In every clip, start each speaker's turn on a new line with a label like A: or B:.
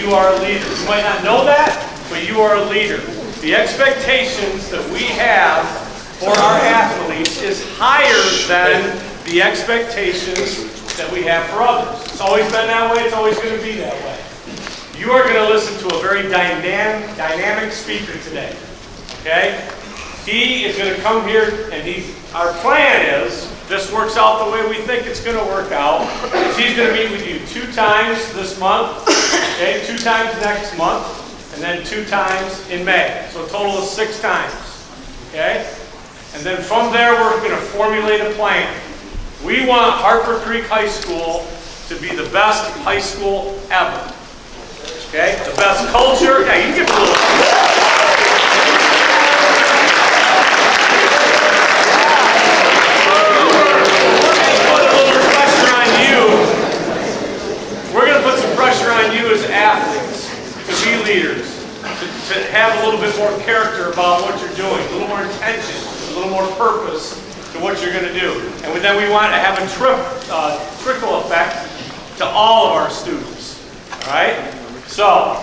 A: you are a leader. You might not know that, but you are a leader. The expectations that we have for our athletes is higher than the expectations that we have for others. It's always been that way, it's always going to be that way. You are going to listen to a very dynamic speaker today, okay? He is going to come here, and our plan is, this works out the way we think it's going to work out, is he's going to meet with you 2 times this month, okay, 2 times next month, and then 2 times in May. So a total of 6 times, okay? And then from there, we're going to formulate a plan. We want Harper Creek High School to be the best high school ever. Okay? The best culture. Yeah, you can give a little. Put a little pressure on you. We're going to put some pressure on you as athletes to be leaders, to have a little bit more character about what you're doing, a little more intention, a little more purpose to what you're going to do. And then we want to have a trickle effect to all of our students. All right? So,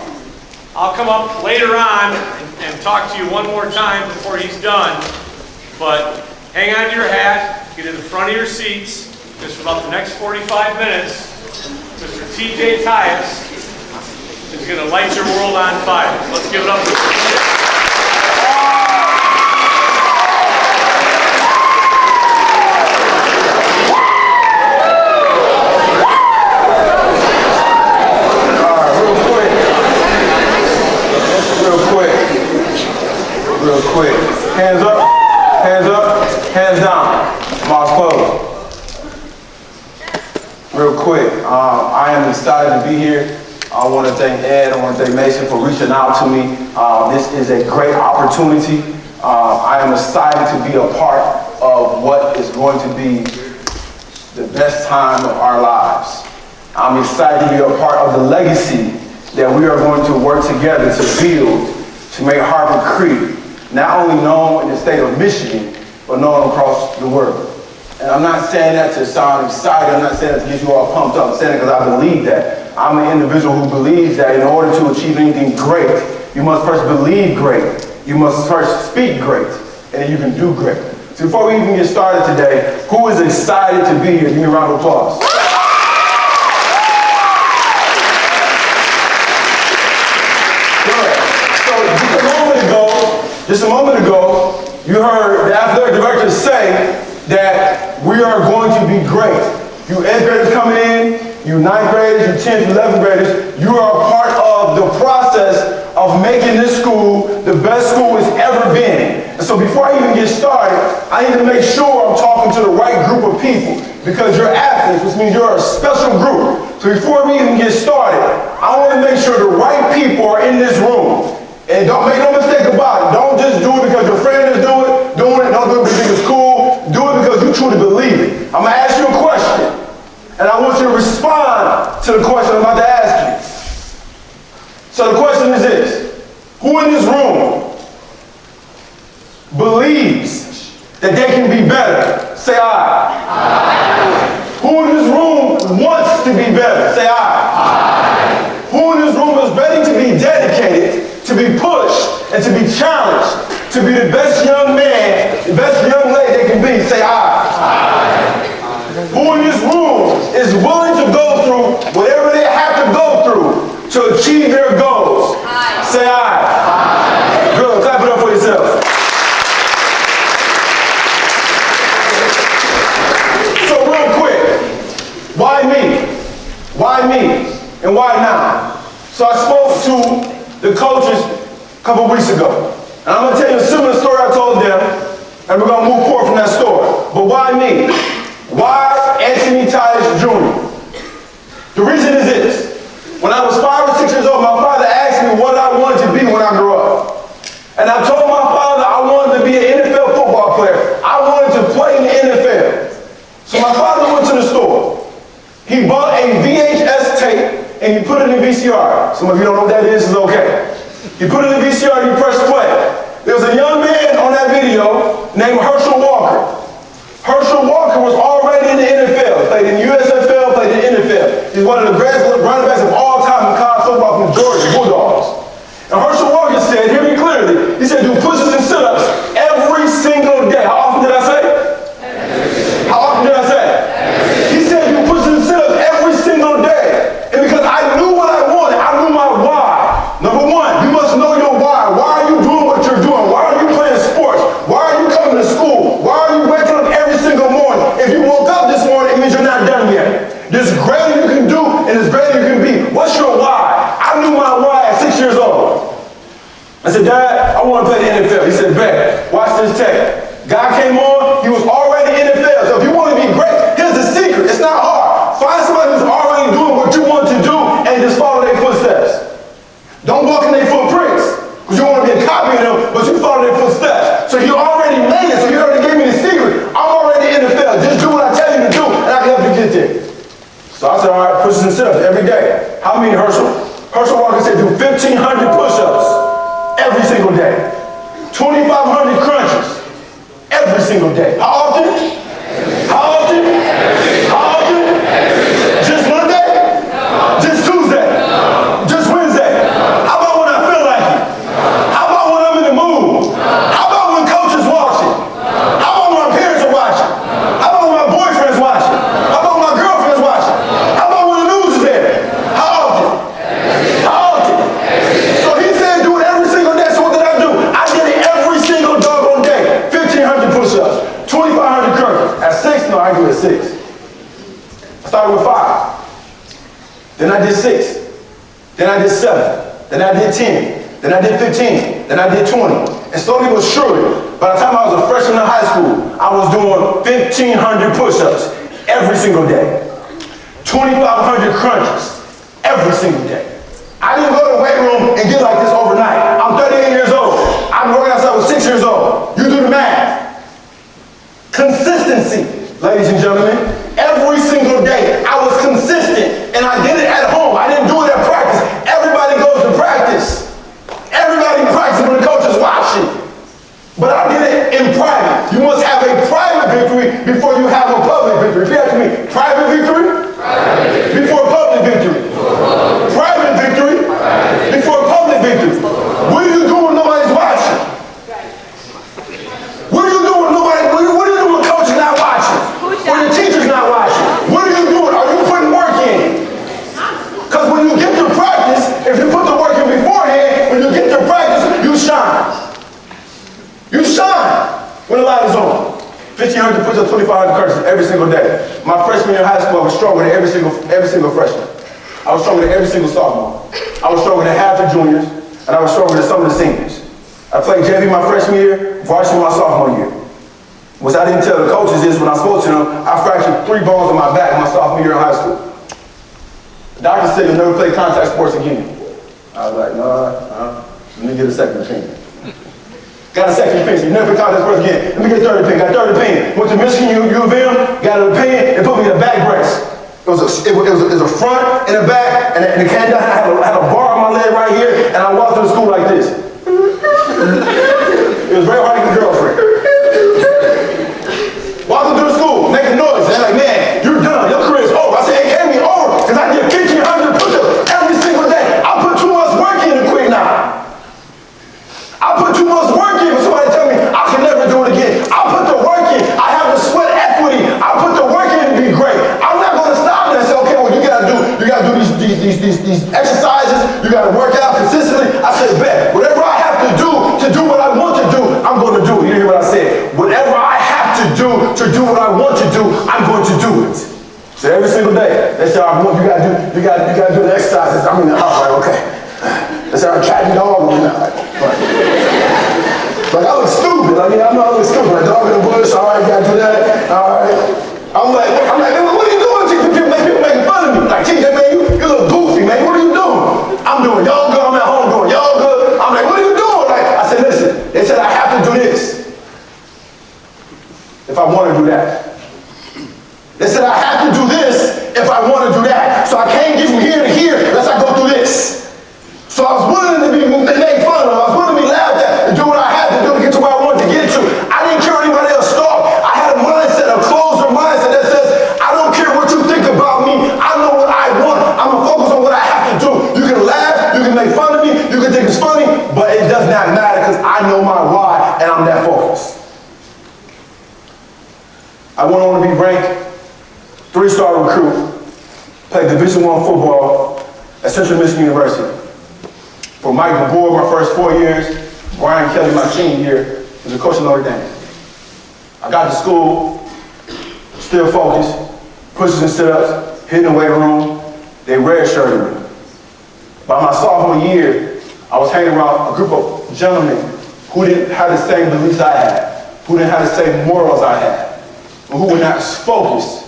A: I'll come up later on and talk to you one more time before he's done. But hang on to your hat, get in the front of your seats, because for about the next 45 minutes, Mr. TJ Tyus is going to light your world on fire. Let's give it up.
B: Real quick. Hands up, hands down. Mouth closed. Real quick, I am excited to be here. I want to thank Ed, I want to thank Mason for reaching out to me. This is a great opportunity. I am excited to be a part of what is going to be the best time of our lives. I'm excited to be a part of the legacy that we are going to work together to build, to make Harper Creek not only known in the state of Michigan, but known across the world. And I'm not saying that to sound excited, I'm not saying that to get you all pumped up, I'm saying it because I believe that. I'm an individual who believes that in order to achieve anything great, you must first believe great, you must first speak great, and then you can do great. So before we even get started today, who is excited to be here? Give me a round of applause. Just a moment ago, you heard the athletic director say that we are going to be great. You 8th graders coming in, you 9th graders, you 10th, 11th graders, you are a part of the process of making this school the best school it's ever been. And so before I even get started, I need to make sure I'm talking to the right group of people, because you're athletes, which means you're a special group. So before we even get started, I want to make sure the right people are in this room. And don't make no mistake about it. Don't just do it because your friend is doing it. Don't do it because you think it's cool. Do it because you truly believe it. I'm going to ask you a question, and I want you to respond to the question I'm about to ask you. So the question is this: who in this room believes that they can be better? Say aye. Aye. Who in this room wants to be better? Say aye. Aye. Who in this room is ready to be dedicated, to be pushed, and to be challenged, to be the best young man, the best young lady they can be? Say aye. Aye. Who in this room is willing to go through whatever they have to go through to achieve their goals? Aye. Say aye. Aye. Good, clap it up for yourself. So real quick, why me? Why me? And why now? So I spoke to the coaches a couple weeks ago. And I'm going to tell you a similar story I told them, and we're going to move forward from that story. But why me? Why Anthony Tyus Jr.? The reason is this. When I was 5 or 6 years old, my father asked me what I wanted to be when I grew up. And I told my father I wanted to be an NFL football player. I wanted to play in the NFL. So my father went to the store. He bought a VHS tape and he put it in VCR. Some of you don't know what that is, it's okay. He put it in VCR and he pressed play. There was a young man on that video named Herschel Walker. Herschel Walker was already in the NFL, played in the USFL, played in the NFL. He's one of the greatest running backs of all time in college football from Georgia. me, what's your why? I knew my why at 6 years old. I said, Dad, I want to play the NFL. He said, bet, watch this tape. Guy came on, he was already in the NFL. So if you want to be great, here's the secret. It's not hard. Find somebody who's already doing what you want to do and just follow their footsteps. Don't walk in their footprints, because you don't want to be a copy of them, but you follow their footsteps. So he already made it, so he already gave me the secret. I'm already in the field. Just do what I tell you to do, and I can help you get there. So I said, all right, push-ups and sit-ups every day. How many, Herschel? Herschel Walker said do 1,500 push-ups every single day. 2,500 crunches every single day. How often? How often? How often? Just Monday? Just Tuesday? Just Wednesday? How about when I feel like it? How about when I'm in the mood? How about when coach is watching? How about when my parents are watching? How about when my boyfriend's watching? How about when my girlfriend's watching? How about when the news is there? How often? How often? So he said do it every single day. So what did I do? I did it every single doggone day. 1,500 push-ups, 2,500 crunches. At 6? No, I do it at 6. I started with 5. Then I did 6. Then I did 7. Then I did 10. Then I did 15. Then I did 20. And slowly but surely, by the time I was a freshman in high school, I was doing 1,500 push-ups every single day. 2,500 crunches every single day. I didn't go to the weight room and get like this overnight. I'm 38 years old. I've been working outside with 6 years old. You do the math. Consistency, ladies and gentlemen. Every single day, I was consistent, and I did it at home. I didn't do it at practice. Everybody goes to practice. Everybody practices when the coach is watching. But I did it in private. You must have a private victory before you have a public victory. Repeat after me. Private victory? Private. Before public victory. Private victory. Before public victory. What do you do when nobody's watching? What do you do when what do you do when coach is not watching? When the teacher's not watching? What are you doing? Are you putting work in? Because when you get to practice, if you put the work in beforehand, when you get to practice, you shine. You shine when the light is on. 1,500 push-ups, 2,500 crunches every single day. My freshman year in high school, I was stronger than every single freshman. I was stronger than every single sophomore. I was stronger than half the juniors, and I was stronger than some of the seniors. I played JV my freshman year, varsity my sophomore year. What I didn't tell the coaches is when I spoke to them, I fractured 3 bones in my back my sophomore year in high school. The doctor said you'll never play contact sports again. I was like, no, let me get a second opinion. Got a second opinion. You never play contact sports again. Let me get a third opinion. Got a third opinion. Went to Michigan U of M, got an opinion, and put me in a back brace. It was a front and a back, and it came down. I had a bar on my leg right here, and I walked through school like this. It was very hard to get a girlfriend. Walking through the school, making noise. They're like, man, you're done. Your career's over. I said, it can't be over because I did 1,500 push-ups every single day. I put 2 months work in to quit now. I put 2 months work in for somebody to tell me I can never do it again. I put the work in. I have the sweat equity. I put the work in to be great. I'm not going to stop and say, okay, well, you got to do these exercises. You got to work out consistently. I said, bet, whatever I have to do what I want to do, I'm going to do it. You hear what I said? Whatever I have to do what I want to do, I'm going to do it. So every single day, they say, you got to do the exercises. I'm in the house, like, okay. They say, I'm a cat and dog. Like, I look stupid. I know I look stupid. Like, dog in the bush, all right, you got to do that. All right. I'm like, what are you doing? People making fun of me. Like, TJ, man, you look goofy, man. What are you doing? I'm doing yoga. I'm at home doing yoga. I'm like, what are you doing? Like, I said, listen, they said I have to do this if I want to do that. They said I have to do this if I want to do that. So I can't get from here to here unless I go through this. So I was willing to be made fun of. I was willing to be laughed at and do what I had to do to get to where I wanted to get to. I didn't care what anybody else thought. I had a mindset, a closer mindset that says, I don't care what you think about me. I know what I want. I'm going to focus on what I have to do. You can laugh, you can make fun of me, you can think it's funny, but it does not matter because I know my why and I'm that focused. I went on to be ranked 3-star recruit, played Division I football at Central Michigan University. For Mike DeBoer, my first 4 years, Brian Kelly, my senior year, was a coach at Notre Dame. I got to school, still focused, pushes and sit-ups, hitting the weight room. They redshirted me. By my sophomore year, I was hanging around a group of gentlemen who didn't have the same beliefs I had, who didn't have the same morals I had, and who were not as focused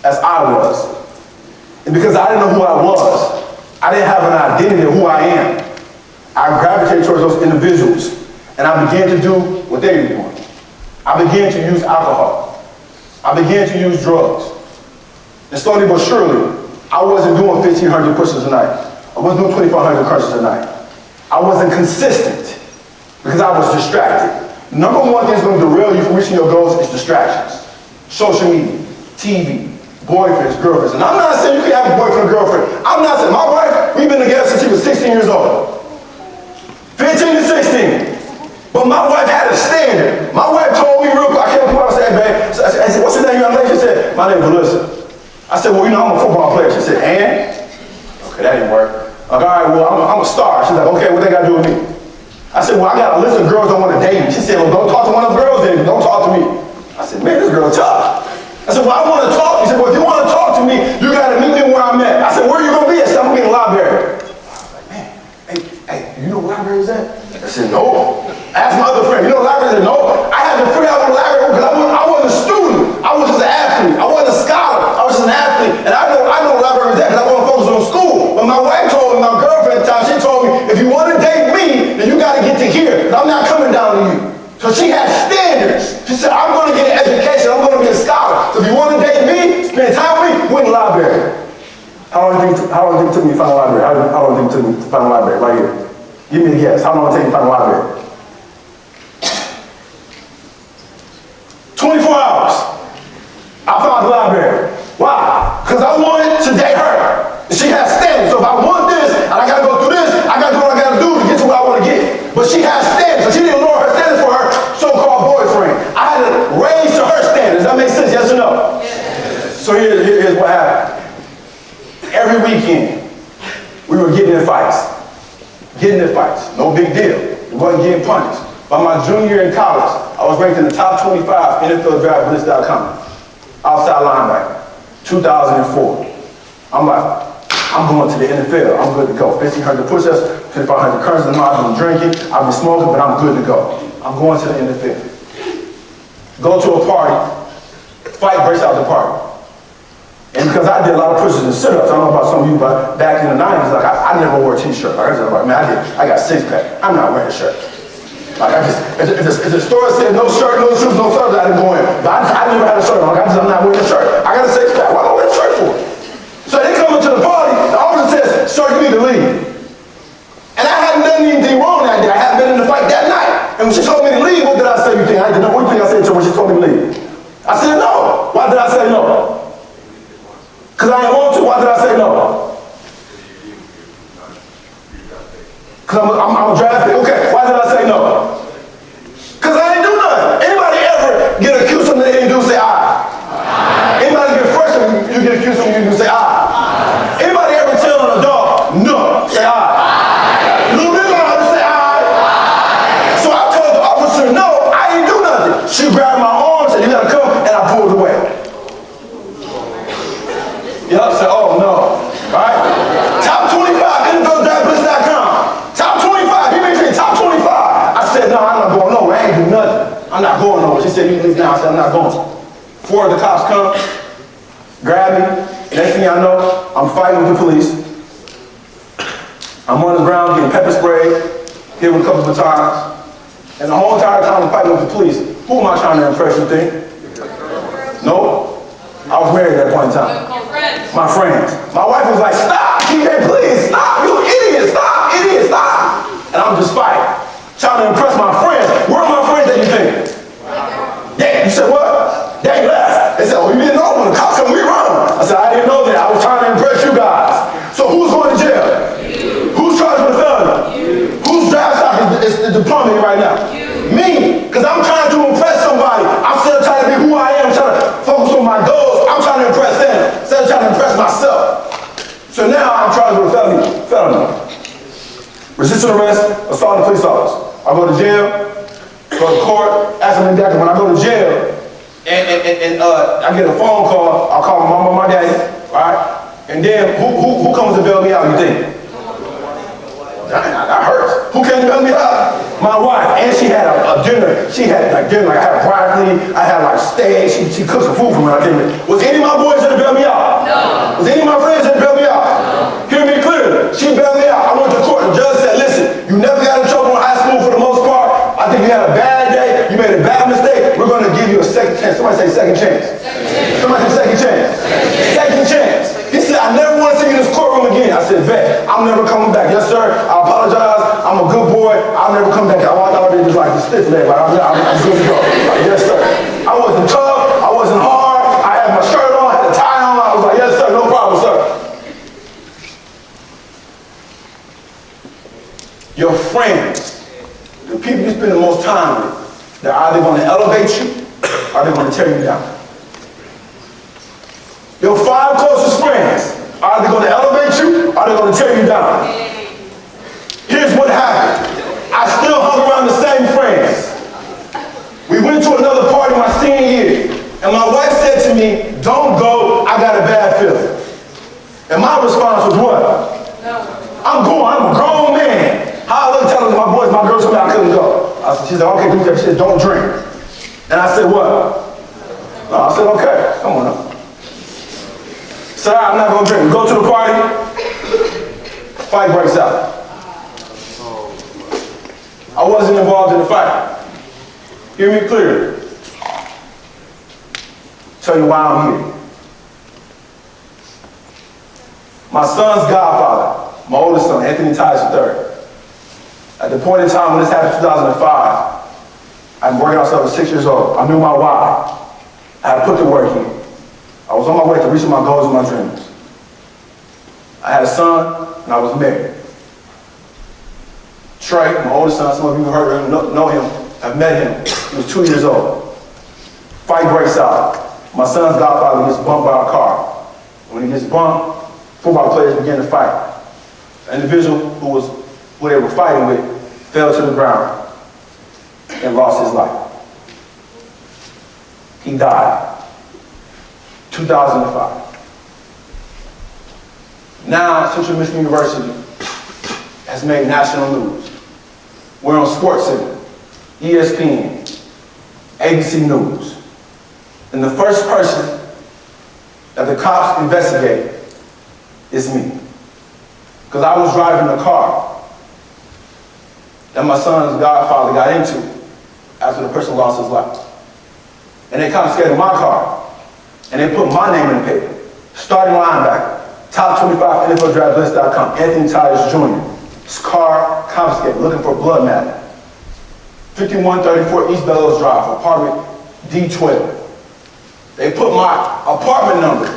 B: as I was. And because I didn't know who I was, I didn't have an identity of who I am, I gravitated towards those individuals, and I began to do what they were doing. I began to use alcohol. I began to use drugs. And slowly but surely, I wasn't doing 1,500 push-ups a night. I wasn't doing 2,500 crunches a night. I wasn't consistent because I was distracted. Number one thing that's going to derail you from reaching your goals is distractions. Social media, TV, boyfriends, girlfriends. And I'm not saying you can have a boyfriend or girlfriend. I'm not saying, my wife, we've been together since she was 16 years old. 15 to 16. But my wife had a standard. My wife told me real quick, I came up to her and said, babe, I said, what's your name, young lady? She said, my name is Melissa. I said, well, you know, I'm a football player. She said, and? Okay, that didn't work. Like, all right, well, I'm a star. She's like, okay, what they got to do with me? I said, well, I got a list of girls that want to date me. She said, well, don't talk to one of the girls then. Don't talk to me. I said, man, this girl tough. I said, well, I want to talk. He said, well, if you want to talk to me, you got to meet me where I'm at. I said, where are you going to be? I said, I'm going to be in the library. I was like, man, hey, you know where the library is at? I said, no. I asked my other friend, you know the library? I said, no. I had to figure out what the library was because I wasn't a student. I was just an athlete. I wasn't a scholar. I was just an athlete. And I know the library is at because I wasn't focused on school. But my wife told me, my girlfriend at the time, she told me, if you want to date me, then you got to get to here. I'm not coming down to you. So she had standards. She said, I'm going to get an education. I'm going to be a scholar. So if you want to date me, spend time with me, we're in the library. How long do you think it took me to find a library? How long do you think it took me to find a library? Right here. Give me a guess. How long did it take me to find a library? 24 hours. I found the library. Why? Because I wanted to date her. And she has standards. So if I want this, and I got to go through this, I got to do what I got to do to get to what I want to get. But she has standards. So she didn't lower her standards for her so-called boyfriend. I had to raise to her standards. That makes sense, yes or no? Yes. So here's what happened. Every weekend, we were getting in fights. No big deal. We wasn't getting punished. By my junior year in college, I was ranked in the top 25 NFL draft list.com. Outside linebacker, 2004. I'm like, I'm going to the NFL. I'm good to go. 1,500 push-ups, 2,500 crunches. I've been drinking, I've been smoking, but I'm good to go. I'm going to the NFL. Go to a party, fight breaks out the party. And because I did a lot of push-ups and sit-ups, I don't know about some of you, but back in the 90s, like I never wore a t-shirt. Like, I got six-pack. I'm not wearing a shirt. Like if the store said no shirt, no shoes, no socks, I didn't go in. But I never had a shirt on. I'm not wearing a shirt. I got a six-pack. Why am I wearing a shirt for? So they come into the party, the officer says, sir, you need to leave. And I hadn't done anything wrong that day. I hadn't been in the fight that night. And when she told me to leave, what did I say? You think I didn't know? What do you think I said to her when she told me to leave? I said no. Why did I say no? Because I didn't want to. Why did I say no? Because I'm a draft pick. Okay, why did I say no? Because I didn't do nothing. Anybody ever get accused of something they didn't do, say aye. Anybody get frustrated, you get accused of something you didn't do, say aye. Anybody ever tell a dog, no, say aye. Little bit louder, say aye. So I told the officer, no, I didn't do nothing. She grabbed my arm, said, you gotta come, and I pulled away. Yup, said, oh no. Right? Top 25, NFLDraftList.com. Top 25, he made me top 25. I said, no, I'm not going nowhere. I ain't do nothing. I'm not going nowhere. She said, you leave now. I said, I'm not going. 4 of the cops come, grab me. Next thing I know, I'm fighting with the police. I'm on the ground getting pepper sprayed, hit with a couple of batons. And the whole entire time I'm fighting with the police, who am I trying to impress, you think? No. I was married at that point in time. My friends. My wife was like, stop, TJ, please, stop, you idiot, stop, idiot, stop. And I'm just fighting, trying to impress my friends. Where are my friends that you think? Yeah, you said what? They left. They said, oh, you didn't know when the cops come, we run. I said, I didn't know that. I was trying to impress you guys. So who's going to jail? You. Who's charged with felony? You. Whose draft stock is deploying right now? You. Me, because I'm trying to impress somebody. I'm still trying to be who I am, trying to focus on my goals. I'm trying to impress them instead of trying to impress myself. So now I'm charged with a felony. Resisting arrest, assault a police officer. I go to jail, go to court, ask them indictment. When I go to jail, and I get a phone call, I'll call my mama, my daddy, right? And then who comes to bail me out, you think? bailed me out? My wife, and she had a dinner. She had like dinner, like I had broccoli, I had like steak. She cooked some food for me. I came in. Was any of my boys there to bail me out? No. Was any of my friends there to bail me out? No. Hear me clearly. She bailed me out. I went to court. The judge said, listen, you never got in trouble in high school for the most part. I think you had a bad day. You made a bad mistake. We're going to give you a second chance. Somebody say second chance. Somebody say second chance. Second chance. He said, I never want to see you in this courtroom again. I said, bet. I'm never coming back. Yes, sir. I apologize. I'm a good boy. I'll never come back. I walked out there just like the stiff leg. Like, I'm good to go. Like, yes, sir. I wasn't tough. I wasn't hard. I had my shirt on. I had a tie on. I was like, yes, sir. No problem, sir. Your friends, the people you spend the most time with, they're either going to elevate you or they're going to tear you down. Your 5 closest friends are either going to elevate you or they're going to tear you down. Here's what happened. I still hung around the same friends. We went to another party my senior year, and my wife said to me, don't go, I got a bad feeling. And my response was what? No. I'm going, I'm a grown man. How I look telling my boys, my girls told me I couldn't go. She said, okay, do that. She said, don't drink. And I said, what? No, I said, okay, come on up. Said, I'm not gonna drink. We go to the party, fight breaks out. I wasn't involved in the fight. Hear me clearly. Tell you why I'm here. My son's godfather, my oldest son, Anthony Tyus III. At the point in time when this happened in 2005, I'd been working outside, I was 6 years old. I knew my why. I had put the work in. I was on my way to reaching my goals and my dreams. I had a son, and I was married. Trey, my oldest son, some of you have heard him, know him, I've met him. He was 2 years old. Fight breaks out. My son's godfather gets bumped by a car. When he gets bumped, football players begin to fight. The individual who they were fighting with fell to the ground and lost his life. He died. 2005. Now, Central Michigan University has made national news. We're on SportsCenter, ESPN, ABC News. And the first person that the cops investigate is me. Because I was driving the car that my son's godfather got into after the person lost his life. And they confiscated my car. And they put my name in the paper. Starting linebacker, top 25 NFLDraftList.com, Anthony Tyus Jr. His car confiscated, looking for blood matter. 5134 East Bellows Drive, apartment D12. They put my apartment number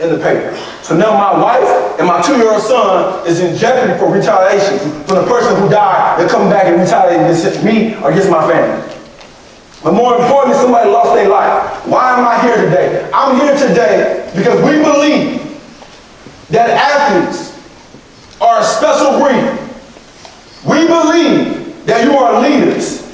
B: in the paper. So now my wife and my 2-year-old son is in jeopardy for retaliation from the person who died. They're coming back and retaliating against me or against my family. But more importantly, somebody lost their life. Why am I here today? I'm here today because we believe that athletes are a special breed. We believe that you are leaders.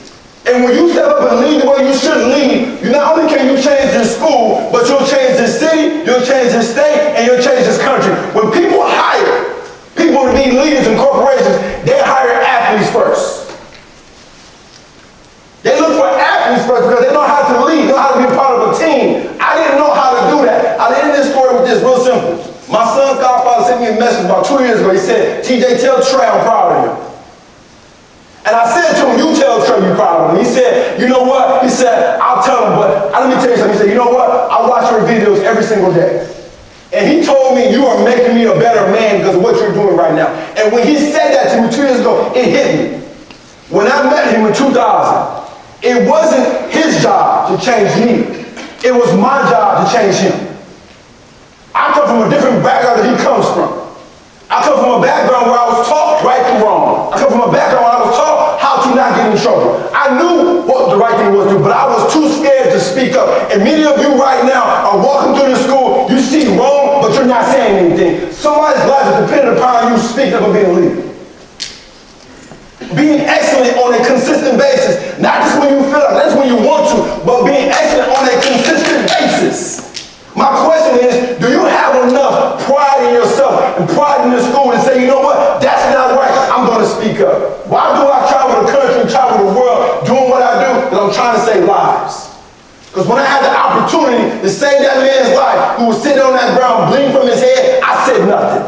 B: And when you step up and lead the way you should lead, you not only can you change your school, but you'll change this city, you'll change this state, and you'll change this country. When people hire people to be leaders in corporations, they hire athletes first. They look for athletes first because they know how to lead, know how to be a part of a team. I didn't know how to do that. I ended this story with this, real simple. My son's godfather sent me a message about 2 years ago. He said, TJ, tell Trey I'm proud of him. And I said to him, you tell Trey you're proud of him. He said, you know what? He said, I'll tell him, but let me tell you something. He said, you know what? I watch your videos every single day. And he told me, you are making me a better man because of what you're doing right now. And when he said that to me 2 years ago, it hit me. When I met him in 2000, it wasn't his job to change me. It was my job to change him. I come from a different background than he comes from. I come from a background where I was taught right from wrong. I come from a background where I was taught how to not get in trouble. I knew what the right thing was to do, but I was too scared to speak up. And many of you right now are walking through the school, you see wrong, but you're not saying anything. Somebody's life is dependent upon you speaking up and being a leader. Being excellent on a consistent basis, not just when you feel like, that's when you want to, but being excellent on a consistent basis. My question is, do you have enough pride in yourself and pride in your school to say, you know what, that's not right, I'm going to speak up. Why do I travel to I'm trying to save lives. Because when I had the opportunity to save that man's life, who was sitting on that ground bleeding from his head, I said nothing.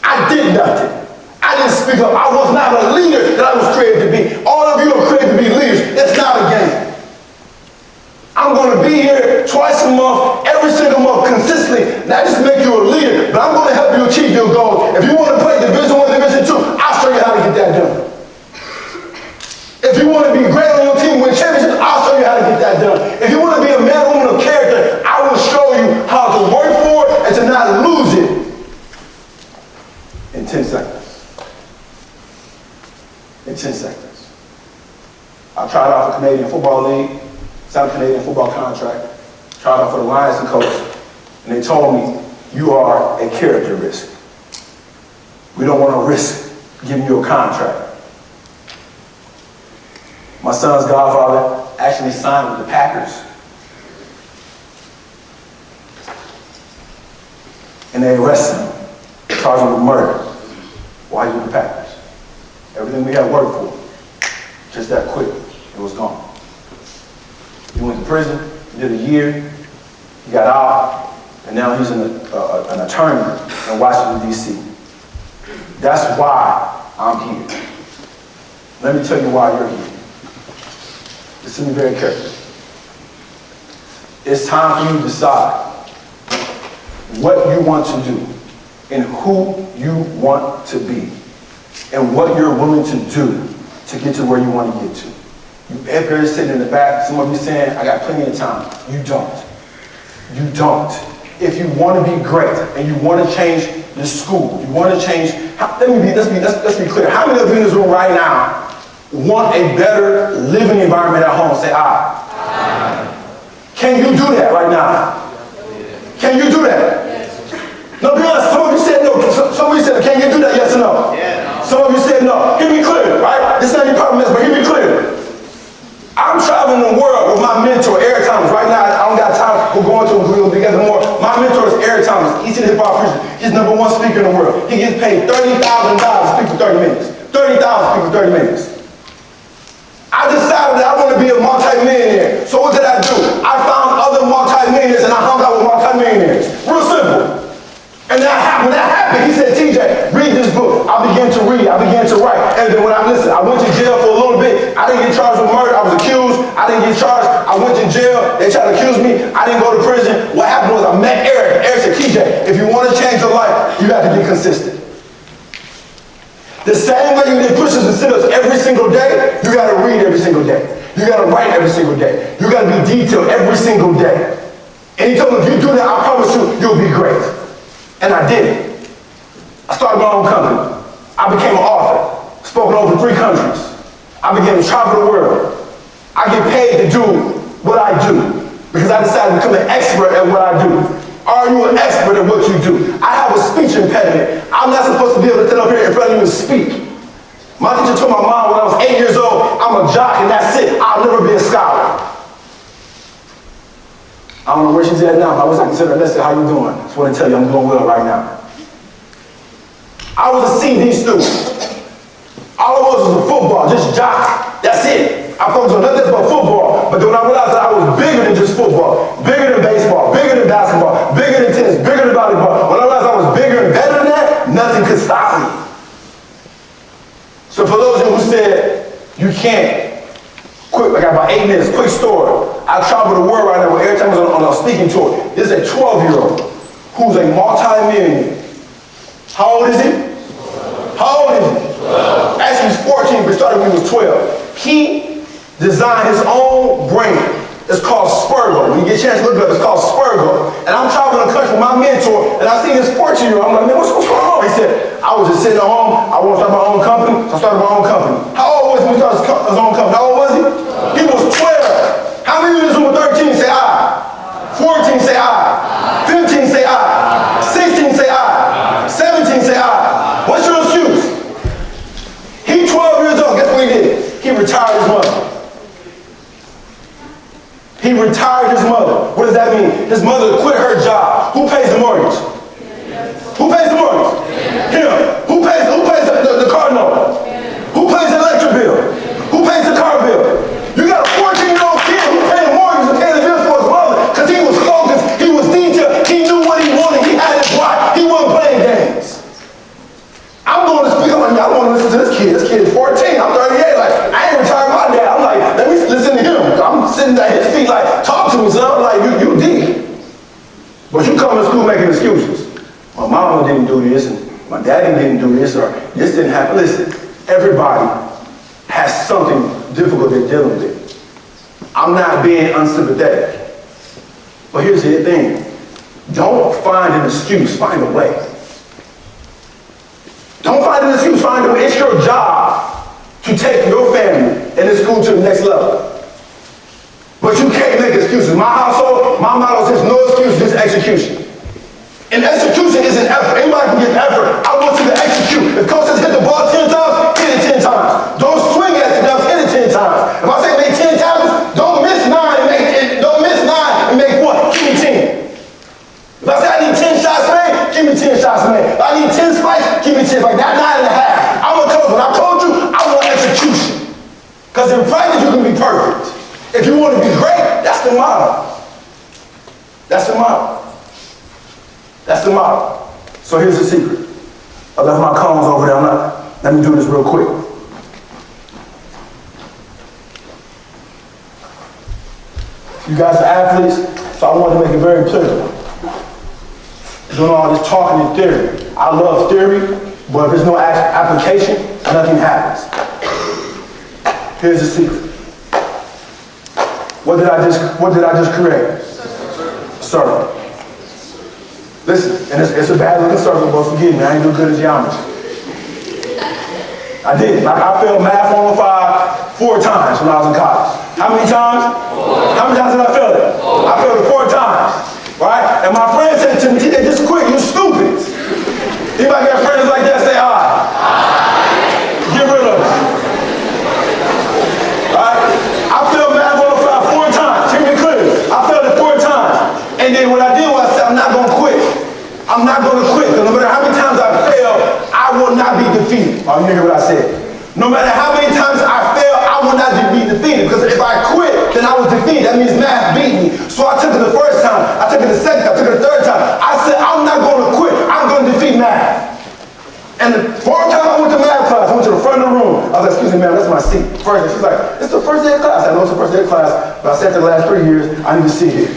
B: I did nothing. I didn't speak up. I was not a leader that I was created to be. All of you are created to be leaders. It's not a game. I'm going to be here twice a month, every single month, consistently, not just make you a leader, but I'm going to help you achieve your goals. If you want to play Division I, Division II, I'll show you how to get that done. If you want to be great on your team, win championships, I'll show you how to get that done. If you want to be a man or woman of character, I will show you how to work for it and to not lose it in 10 seconds. In 10 seconds. I tried out for Canadian Football League, signed a Canadian football contract, tried out for the Lions and coach, and they told me, you are a character risk. We don't want to risk giving you a contract. My son's godfather actually signed with the Packers. And they arrested him, charged him with murder. Why you with the Packers? Everything we had worked for, just that quick, it was gone. He went to prison, he did a year, he got out, and now he's an attorney in Washington, D.C. That's why I'm here. Let me tell you why you're here. Listen to me very carefully. It's time for you to decide what you want to do and who you want to be and what you're willing to do to get to where you want to get to. You everybody sitting in the back, some of you saying, I got plenty of time. You don't. You don't. If you want to be great and you want to change the school, you want to change, let's be clear. How many of you in this room right now want a better living environment at home? Say aye. Aye. Can you do that right now? Can you do that? Yes. No, be honest. Some of you said no. Some of you said, can you do that? Yes or no? Yeah. Some of you said no. Hear me clear, right? This is not your problem, but hear me clear. I'm traveling the world with my mentor, Eric Thomas. Right now, I don't got time. We're going to agree together more. My mentor is Eric Thomas. He's in hip-hop preacher. He's #1 speaker in the world. He gets paid $30,000 to speak for 30 minutes. $30,000 to speak for 30 minutes. I decided that I want to be a multi-millionaire. So what did I do? I found other multi-millionaires and I hung out with multi-millionaires. Real simple. And when that happened, he said, TJ, read this book. I began to read. I began to write. And then when I went to jail for a little bit. I didn't get charged with murder. I was accused. I didn't get charged. I went to jail. They tried to accuse me. I didn't go to prison. What happened was I met Eric. Eric said, TJ, if you want to change your life, you got to be consistent. The same way you did push-ups and sit-ups every single day, you got to read every single day. You got to write every single day. You got to be detailed every single day. And he told me, if you do that, I promise you, you'll be great. And I did it. I started my own company. I became an author. Spoken over 3 countries. I began to travel the world. I get paid to do what I do because I decided to become an expert at what I do. Are you an expert at what you do? I have a speech impediment. I'm not supposed to be able to stand up here in front of you and speak. My teacher told my mom when I was 8 years old, I'm a jock and that's it. I'll never be a scholar. I don't know where she's at now, but I wish I could sit her and how you doing? I just want to tell you I'm doing well right now. I was a CD student. All I was a football, just jock. That's it. I focused on nothing but football. But then when I realized that I was bigger than just football, bigger than baseball, bigger than basketball, bigger than tennis, bigger than volleyball, when I realized I was bigger and better than that, nothing could stop me. So for those of you who said, you can't, quick, I got about 8 minutes, quick story. I travel the world right now where every time I was on a speaking tour. This is a 12-year-old who's a multi-millionaire. How old is he? How old is he? 12. Actually, he's 14, but started when he was 12. He designed his own brand. It's called Spurgo. When you get a chance to look it up, it's called Spurgo. And I'm traveling the country with my mentor, and I see this 14-year-old. I'm like, man, what's going on? He said, I was just sitting at home. I want to start my own company, so I started my own company. How old was he when he started his own company? How old was he? He was 12. How many of you in this room were 13 say aye? 14 say aye. 15 say aye. 16 say aye. 17 say aye. What's your excuse? He 12 years old. Guess what he did? He retired his mother. He retired his mother. What does that mean? His mother quit her job. Who pays the mortgage? Who pays the mortgage? Him. Who pays the car note? Who pays the electric bill? Who pays the car bill? You got a 14-year-old kid sitting at his feet like, talk to me, son. Like, you deep. But you come to school making excuses. My mama didn't do this, and my daddy didn't do this, or this didn't happen. Listen, everybody has something difficult they're dealing with. I'm not being unsympathetic. But here's the thing. Don't find an excuse, find a way. Don't find an excuse, find a way. It's your job to take your family and the school to the next level. But you can't make excuses. My household, my motto says no excuse, just execution. And execution is an effort. Anybody can give effort. I want you to execute. If coach says hit the ball 10 times, hit it 10 times. Don't swing at it, hit it 10 times. If I say make 10 tackles, don't miss 9 and make what? Give me 10. If I say I need 10 shots made, give me 10 shots made. If I need 10 spikes, give me 10 spikes. That's 9.5. I'm a coach. When I told you, I want execution. Because in practice, you can be perfect. If you want to be great, that's the motto. That's the motto. That's the motto. So here's the secret. I left my cones over there. Let me do this real quick. You guys are athletes, so I want to make it very clear. Doing all this talking and theory. I love theory, but if there's no application, nothing happens. Here's the secret. What did I just create? Circle. Listen, and it's a bad looking circle, but forgive me, I ain't do good at geometry. I did. I failed Math 105 4 times when I was in college. How many times? 4. How many times did I fail it? 4. I failed it 4 times. Right? And my friend said to me, TJ, just quit, you stupid. Anybody got friends like that? Say aye. Get rid of them. Right? I failed Math 105 4 times. Hear me clearly. I failed it 4 times. And then what I did was I said, I'm not going to quit. I'm not going to quit. Because no matter how many times I fail, I will not be defeated. Oh, you hear what I said? No matter how many times I fail, I will not be defeated. Because if I quit, then I was defeated. That means math beat me. So I took it the first time. I took it the second time. I took it the third time. I said, I'm not going to quit. I'm going to defeat math. And the 4th time I went to math class, I went to the front of the room. I was like, excuse me, ma'am, that's my seat. First, she's like, it's the first day of class. I know it's the first day of class, but I sat there the last 3 years. I need to sit here.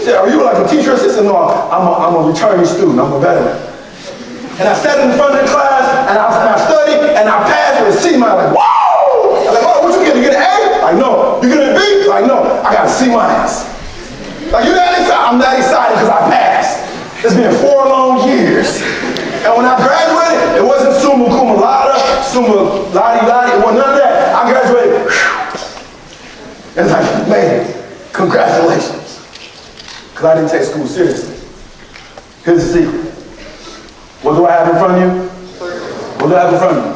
B: Are you like a teacher assistant? No, I'm a returning student. I'm a veteran. And I sat in front of the class, and I studied, and I passed with a C minus. Like, whoa! I'm like, oh, what you get? You get an A? Like, no. You get a B? Like, no. I got a C minus. Like, you that excited? I'm not excited because I passed. It's been 4 long years. And when I graduated, it wasn't summa cum laude, summa ladi-ladi, it wasn't none of that. I graduated, whew. It's like, man, congratulations. Because I didn't take school seriously. Here's the secret. What do I have in front of you? What do I have in front of you?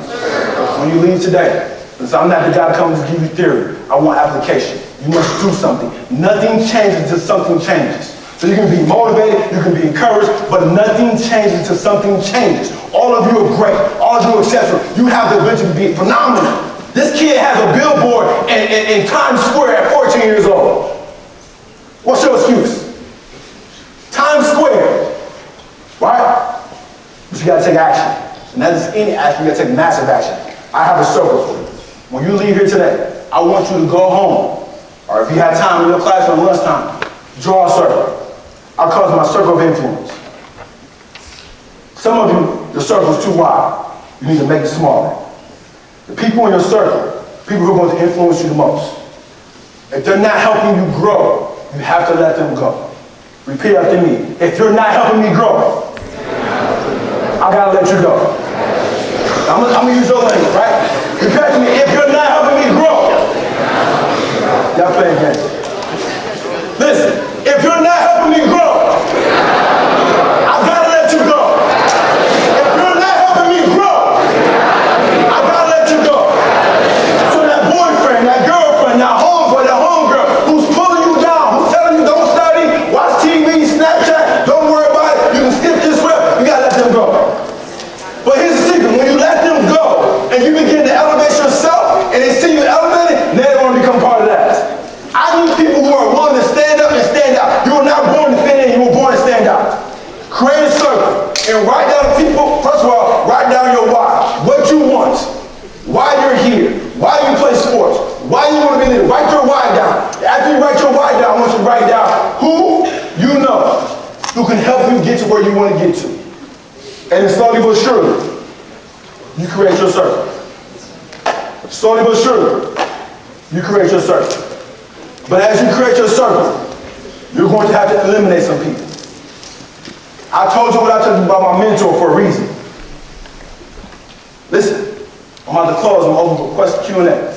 B: When you leave today, listen, I'm not the guy to come to give you theory. I want application. You must do something. Nothing changes until something changes. So you can be motivated, you can be encouraged, but nothing changes until something changes. All of you are great. All of you are exceptional. You have the ability to be phenomenal. This kid has a billboard in Times Square at 14 years old. What's your excuse? Times Square, right? But you gotta take action. And that is any action, you gotta take massive action. I have a circle for you. When you leave here today, I want you to go home, or if you have time in your classroom lunchtime, draw a circle. I call it my circle of influence. Some of you, your circle is too wide. You need to make it smaller. The people in your circle, people who are going to influence you the most, if they're not helping you grow, you have to let them go. Repeat after me. If you're not helping me grow, I gotta let you go. I'm gonna use your language, right? Repeat after me. If you're not helping me grow, y'all playing games. Listen, if you're not helping me grow, I gotta let you go. If you're not helping me grow, I gotta let you go. So that boyfriend, that girlfriend, that homeboy, that homegirl who's pulling you down, who's telling you don't study, watch TV, Snapchat, don't worry about it, you can skip this rep, you gotta let them go. But here's the secret, when you let them go, get to where you want to get to. And then slowly but surely, you create your circle. Slowly but surely, you create your circle. But as you create your circle, you're going to have to eliminate some people. I told you what I told you about my mentor for a reason. Listen, I'm about to close. I'm open for question Q&A.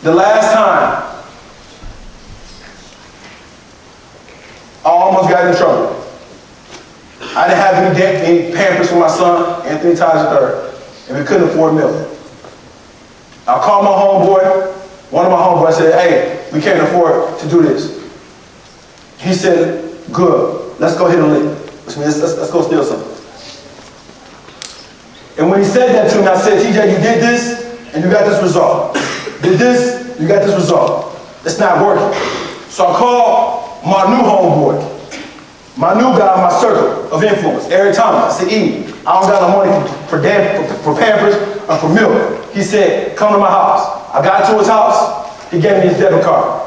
B: The last time I almost got in trouble. I didn't have any Pampers for my son, Anthony Tyus III, and we couldn't afford milk. I called my homeboy. One of my homeboys said, hey, we can't afford to do this. He said, good, let's go hit a lick. Which means let's go steal something. And when he said that to me, I said, TJ, you did this, and you got this result. Did this, you got this result. It's not working. So I called my new homeboy, my new guy in my circle of influence, Eric Thomas. I said, E, I don't got no money for Pampers or for milk. He said, come to my house. I got to his house. He gave me his debit card.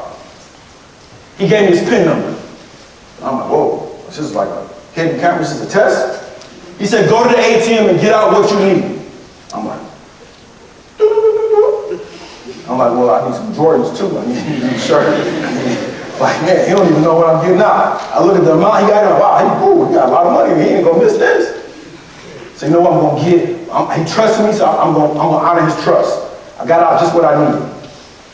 B: He gave me his PIN number. I'm like, whoa, this is like a hidden camera. This is a test. He said, go to the ATM and get out what you need. I'm like, well, I need some Jordans too. I need a shirt. Like, man, he don't even know what I'm getting out. I look at the amount he got, and I'm like, wow, he got a lot of money. He ain't gonna miss this. So you know what I'm gonna get? He trusted me, so I'm gonna honor his trust. I got out just what I needed.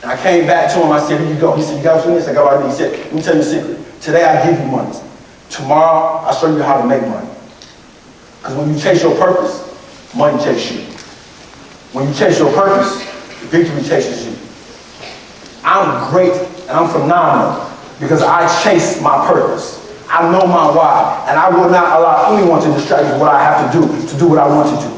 B: And I came back to him, I said, here you go. He said, you got what you need? I said, I got what I need. He said, let me tell you a secret. Today I give you money. Tomorrow I'll show you how to make money. Because when you chase your purpose, money chases you. When you chase your purpose, victory chases you. I'm great and I'm phenomenal because I chase my purpose. I know my why, and I will not allow anyone to distract me from what I have to do what I want to do.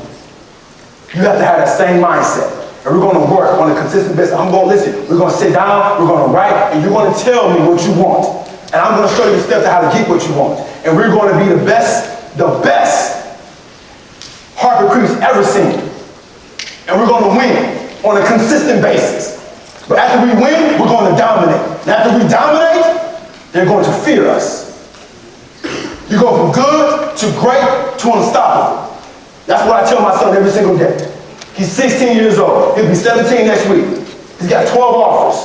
B: You have to have that same mindset. And we're going to work on a consistent basis. I'm going to listen. We're going to sit down, we're going to write, and you're going to tell me what you want. And I'm going to show you the steps to how to get what you want. And we're going to be the best Harper Creek's ever seen. And we're going to win on a consistent basis. But after we win, we're going to dominate. And after we dominate, they're going to fear us. You go from good to great to unstoppable. That's what I tell my son every single day. He's 16 years old. He'll be 17 next week. He's got 12 offers.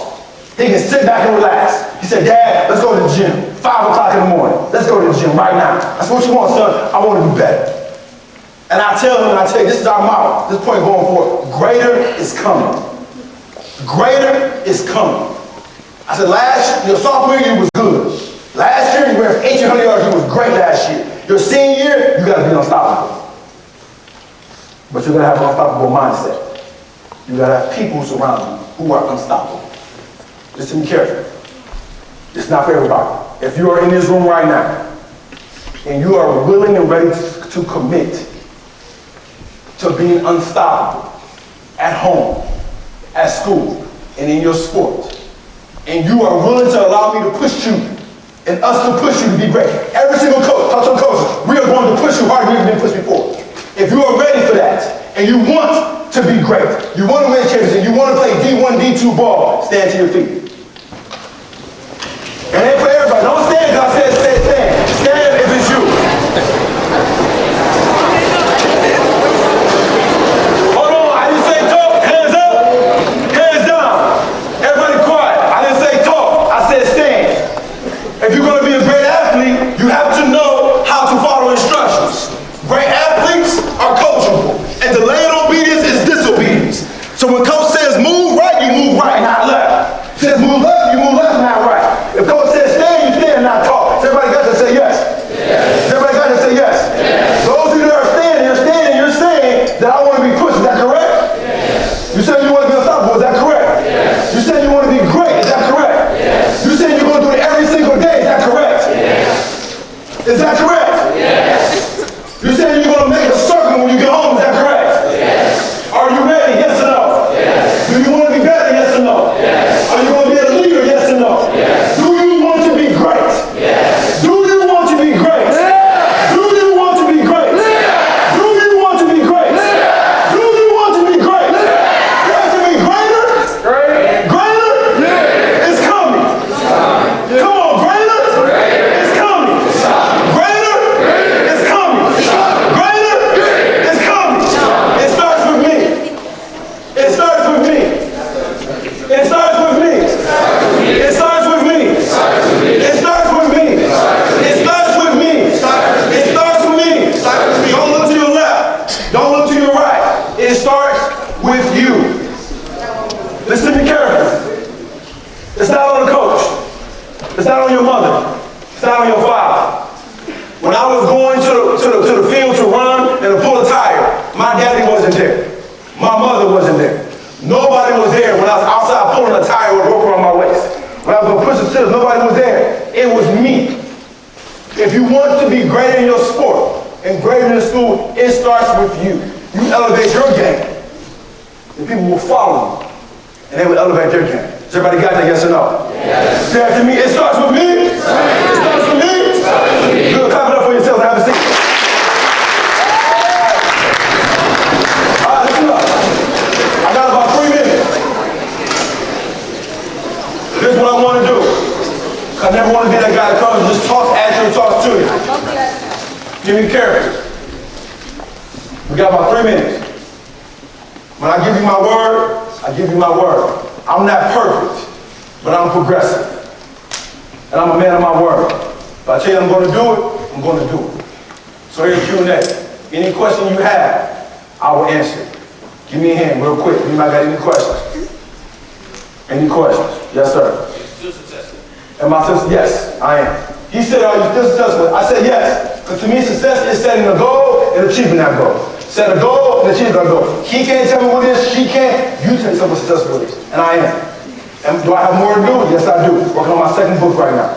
B: He can sit back and relax. He said, Dad, let's go to the gym. 5 o'clock in the morning. Let's go to the gym right now. I said, what you want, son? I want to be better. And I tell him, this is our motto. This point going forward. Greater is coming. Greater is coming. I said, your sophomore year was good. Last year, you ran for 1,800 yards. You was great last year. Your senior year, you got to be unstoppable. But you're going to have an unstoppable mindset. You got to have people surround you who are unstoppable. Listen to me carefully. It's not for everybody. If you are in this room right now, and you are willing and ready to commit to being unstoppable at home, at school, and in your sport, and you are willing to allow me to push you and us to push you to be great. Every single coach, talk to the coaches, we are going to push you harder than we've been pushed before. If you are ready for that, and you want to be great, you want to win championships, you want to play D1, D2 ball, stand to your feet. And ain't for everybody. Don't stand because I said stand. Stand if it's you. Hold on, I didn't say talk. Hands up, hands down. Everybody quiet. I didn't say talk. I said stand. If you're going to be a great athlete, you have to know how to follow instructions. Great athletes are coachable. And delayed obedience is disobedience. So when coach says move right, you move right, not left. Says move left, you move left, not right. If coach says stand, you stand, not talk. It's not on your mother. It's not on your father. When I was going to the field to run and to pull a tire, my daddy wasn't there. My mother wasn't there. Nobody was there when I was outside pulling a tire with a rope around my waist. When I was going to push the scissors, nobody was there. It was me. If you want to be great in your sport and great in the school, it starts with you. You elevate your game, and people will follow you, and they will elevate their game. Has everybody got that, yes or no? Yes. Say after me, it starts with me. It starts with me. Good, clap it up for yourself and have a seat. All right, listen up. I got about 3 minutes. This is what I want to do. I never want to be that guy that comes and just talks at you and talks to you. Give me careful. We got about 3 minutes. When I give you my word, I give you my word. I'm not perfect, but I'm progressive. And I'm a man of my word. If I tell you I'm going to do it, I'm going to do it. So here's Q&A. Any question you have, I will answer. Give me a hand real quick. Anybody got any questions? Any questions? Yes, sir. Are you still successful? Am I still? Yes, I am. He said, are you still successful? I said yes. Because to me, success is setting a goal and achieving that goal. Set a goal and achieve that goal. He can't tell me what it is. She can't. You tell me what successful is. And I am. And do I have more to do? Yes, I do. Working on my second book right now.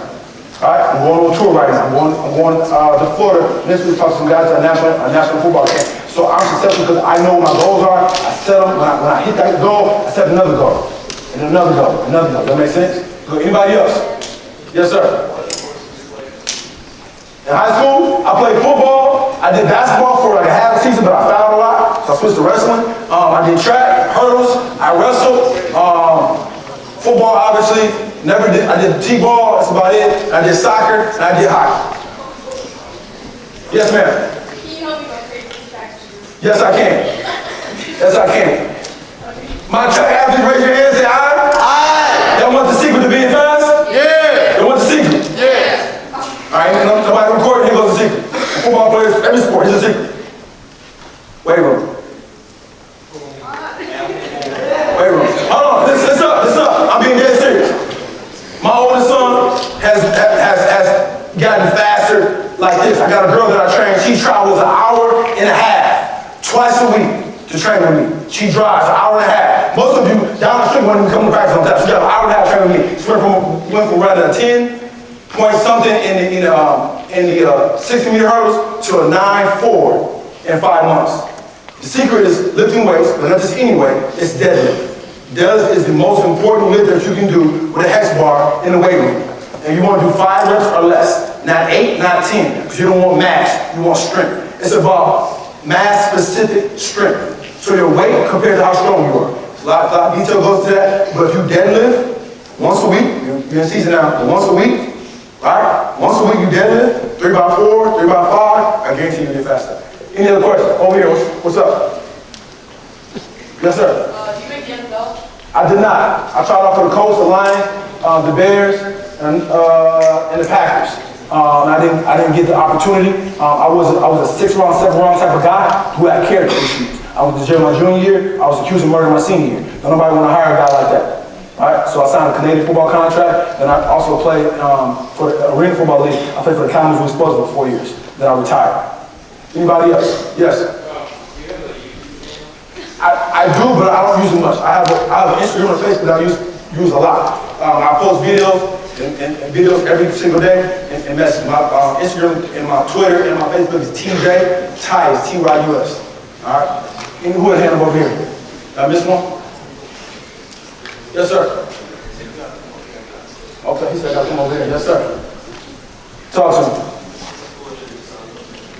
B: All right? I'm going on tour right now. I'm going to Florida. Next week, talk to some guys at a national football camp. So I'm successful because I know what my goals are. I set them. When I hit that goal, I set another goal. And another goal. Another goal. Does that make sense? Good. Anybody else? Yes, sir. In high school, I played football. I did basketball for like a half season, but I fouled a lot, so I switched to wrestling. I did track, hurdles, I wrestled. Football, obviously, never did. I did t-ball, that's about it. I did soccer, and I did hockey. Yes, ma'am.
C: Can you help me go create these track shoes?
B: Yes, I can. Yes, I can. My track athletes, raise your hand and say aye. Aye. Y'all want the secret to being fast? Yeah. You want the secret? Yeah. All right, nobody recording, here goes the secret. Football players, every sport, here's the secret. Weight room. Weight room. Hold on, listen up. I'm being dead serious. My oldest son has gotten faster like this. I got a girl that I train, she travels an hour and a half, twice a week to train with me. She drives an hour and a half. Most of you down the street wouldn't even come to practice on time. She got an hour and a half training with me. She went from running a 10 point something in the 60-meter hurdles to a 9.4 in 5 months. The secret is lifting weights, but not just any weight, it's deadlift. Deadlift is the most important lift that you can do with a hex bar in the weight room. And you want to do 5 reps or less, not 8, not 10, because you don't want mass, you want strength. It's about mass-specific strength. So your weight compared to how strong you are. A lot of detail goes to that, but if you deadlift once a week, you're in season now, but once a week, alright? Once a week you deadlift, 3x4, 3x5, I guarantee you get faster. Any other questions? Over here, what's up? Yes, sir.
C: Do you make the NFL?
B: I did not. I tried out for the Colts, the Lions, the Bears, and the Packers. I didn't get the opportunity. I was a 6th round, 7th round type of guy who had character issues. I was the jail my junior year. I was accused of murder my senior year. Don't nobody want to hire a guy like that. All right, so I signed a Canadian football contract, and I also played for the Arena Football League. I played for the Commons Disposal for 4 years. Then I retired. Anybody else? Yes. I do, but I don't use it much. I have an Instagram and Facebook that I use a lot. I post videos and videos every single day and message. My Instagram and my Twitter and my Facebook is TJ Tyus, Tyus. All right. Who had a hand up over here? Did I miss one? Yes, sir. Okay, he said I gotta come over here. Yes, sir. Talk to me.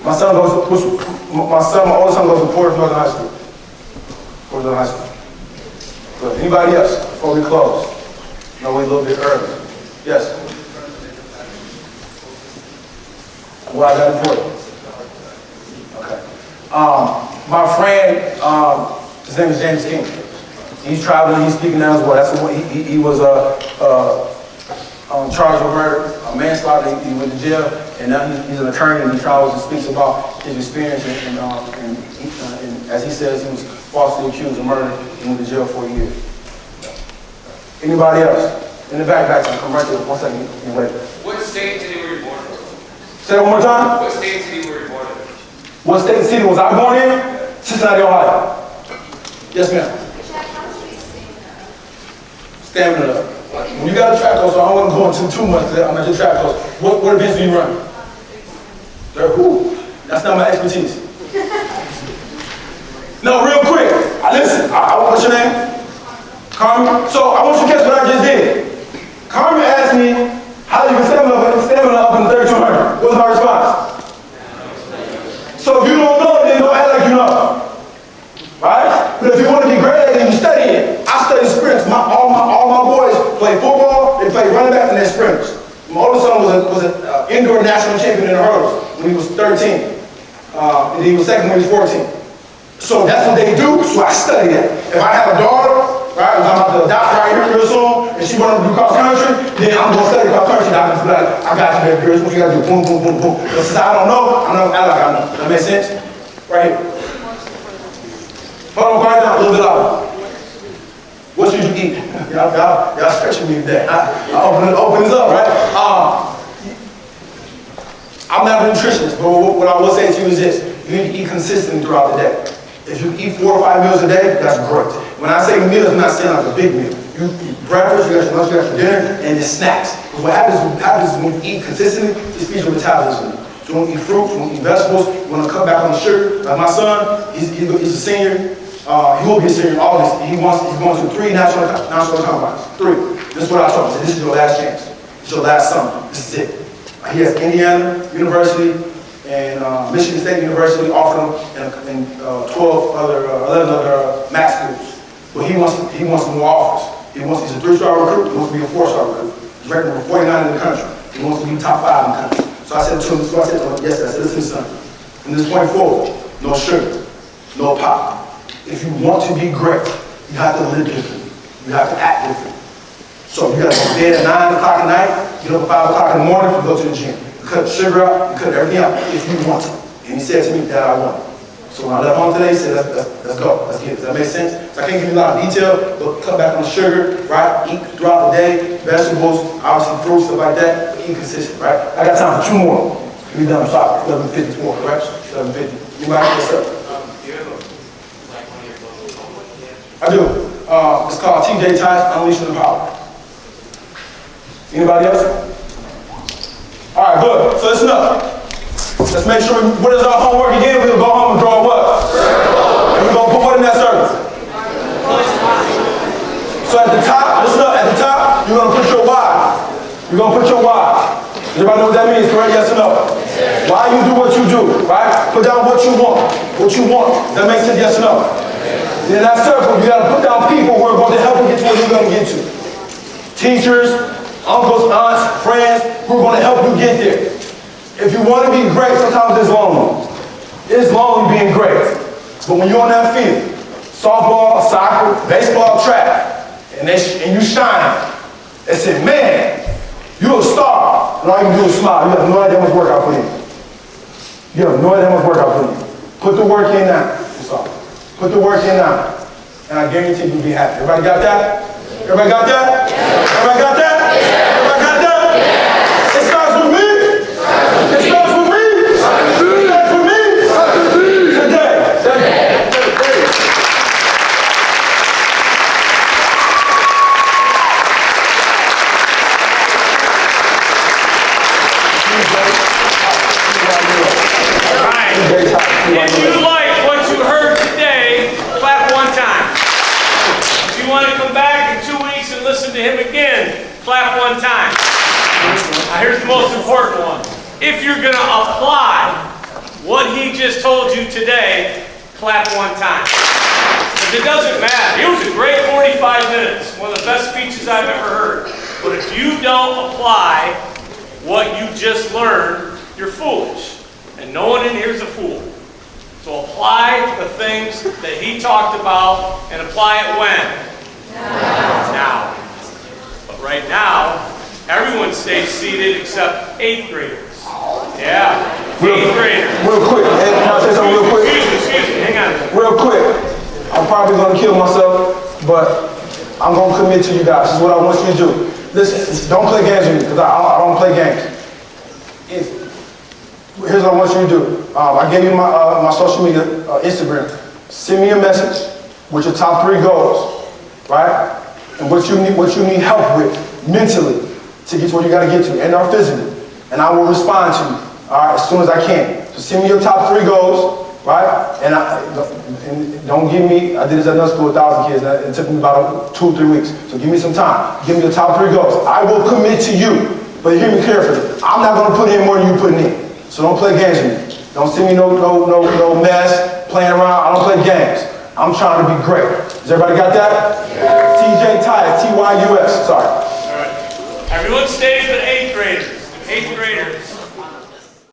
B: My oldest son goes to Porter Northern High School. Porter Northern High School. Good. Anybody else before we close? No, wait a little bit early. Yes. Well, I got important. Okay. My friend, his name is James King. He's traveling, he's speaking now as well. That's the one, he was charged with murder, manslaughter. He went to jail, and now he's an attorney, and he travels and speaks about his experience. And as he says, he was falsely accused of murder and went to jail for a year. Anybody else? In the back, come right there. 1 second, you wait.
D: What state and city were you born in?
B: Say that one more time.
D: What state and city were you born in?
B: What state and city was I born in? Cincinnati, Ohio. Yes, ma'am. Stamina up. When you got a track coach, so I don't want to go into too much. I'm not your track coach. What events do you run? Who? That's not my expertise. No, real quick. Listen, what's your name? Carmen. So I want you to catch what I just did. Carmen asked me, how do you get stamina up in 3200? What's my response? So if you don't know, then don't act like you know. Right? But if you want to be great at it, you study it. I study sprints. All my boys play football, they play running back, and they're sprinters. My oldest son was an indoor national champion in the hurdles when he was 13. And he was second when he was 14. So that's what they do, so I study that. If I have a daughter, right, I'm about to adopt right here real soon, and she wants to do cross country, then I'm going to study cross country. I got you, baby girl. What you got to do? Boom, boom, boom, boom. But since I don't know, I'm not act like I know. Does that make sense? Right here. Hold on, quiet down a little bit louder. What should you eat? Y'all stretching me today. I open this up, right? I'm not a nutritionist, but what I will say to you is this. You need to eat consistently throughout the day. If you eat 4 or 5 meals a day, that's great. When I say meals, I'm not saying like a big meal. You eat breakfast, you got your lunch, you got your dinner, and then snacks. Because what happens when you eat consistently, it speeds your metabolism. So you want to eat fruit, you want to eat vegetables, you want to cut back on the sugar. Like my son, he's a senior. He will be a senior in August. He's going to 3 national combines. 3. This is what I told him. I said, this is your last chance. It's your last summer. This is it. He has Indiana University and Michigan State University offered him, and 11 other max schools. But he wants more offers. He's a 3-star recruit. He wants to be a 4-star recruit. He's ranked number 49 in the country. He wants to be top 5 in the country. So I said to him, yes, I said, listen, son. From this point forward, no sugar, no pop. If you want to be great, you have to live different. You have to act different. So you got to go to bed at 9 o'clock at night, get up at 5 o'clock in the morning, you go to the gym. You cut sugar out, you cut everything out if you want to. And he said to me, Dad, I want it. So when I left home today, he said, let's go, let's get it. Does that make sense? So I can't give you a lot of detail, but cut back on the sugar, right? Eat throughout the day, vegetables, obviously fruits, stuff like that, but eat consistent, right? I got time for 2 more. We'll be done with 11:54, correct? 11:50. Anybody else up? I do. It's called TJ Tyus, Unleashing the Power. Anybody else? All right, good. So listen up. Let's make sure, what is our homework again? We'll go home and draw what? Circle. And we're going to put what in that circle? So at the top, listen up, at the top, you're going to put your why. You're going to put your why. Everybody know what that means, correct? Yes or no? Yes. Why you do what you do, right? Put down what you want. What you want. Does that make sense? Yes or no? In that circle, you got to put down people who are going to help you get to where you're going to get to. Teachers, uncles, aunts, friends who are going to help you get there. If you want to be great, sometimes it's lonely. It's lonely being great. But when you're on that field, softball, soccer, baseball, track, and you shine, they say, man, you're a star. And all you can do is smile. You have no idea how much work I put in. You have no idea how much work I put in. Put the work in now. That's all. Put the work in now, and I guarantee you'll be happy. Everybody got that? Everybody got that? Yeah. Everybody got that? Yeah. Everybody got that? Yeah. It starts with me. It starts with me. It starts with me. Today.
A: All right. If you like what you heard today, clap 1 time. If you want to come back in 2 weeks and listen to him again, clap 1 time. Now here's the most important one. If you're going to apply what he just told you today, clap 1 time. Because it doesn't matter. It was a great 45 minutes. One of the best speeches I've ever heard. But if you don't apply what you just learned, you're foolish. And no one in here is a fool. So apply the things that he talked about and apply it when? Now. But right now, everyone stays seated except 8th graders. Yeah, 8th graders.
B: Real quick, can I say something real quick?
A: Excuse me, hang on.
B: Real quick, I'm probably going to kill myself, but I'm going to commit to you guys. This is what I want you to do. Listen, don't play games with me, because I don't play games. Here's what I want you to do. I gave you my social media, Instagram. Send me a message with your top 3 goals, right? And what you need help with mentally to get to where you got to get to, and or physically. And I will respond to you, all right, as soon as I can. So send me your top 3 goals, right? And don't give me, I did this at another school with 1,000 kids, and it took me about 2 or 3 weeks. So give me some time. Give me your top 3 goals. I will commit to you, but hear me carefully. I'm not going to put in more than you putting in. So don't play games with me. Don't send me no mess, playing around. I don't play games. I'm trying to be great. Has everybody got that? Yeah. TJ Tyus, Tyus, sorry.
A: All right. Everyone stays with 8th graders. 8th graders.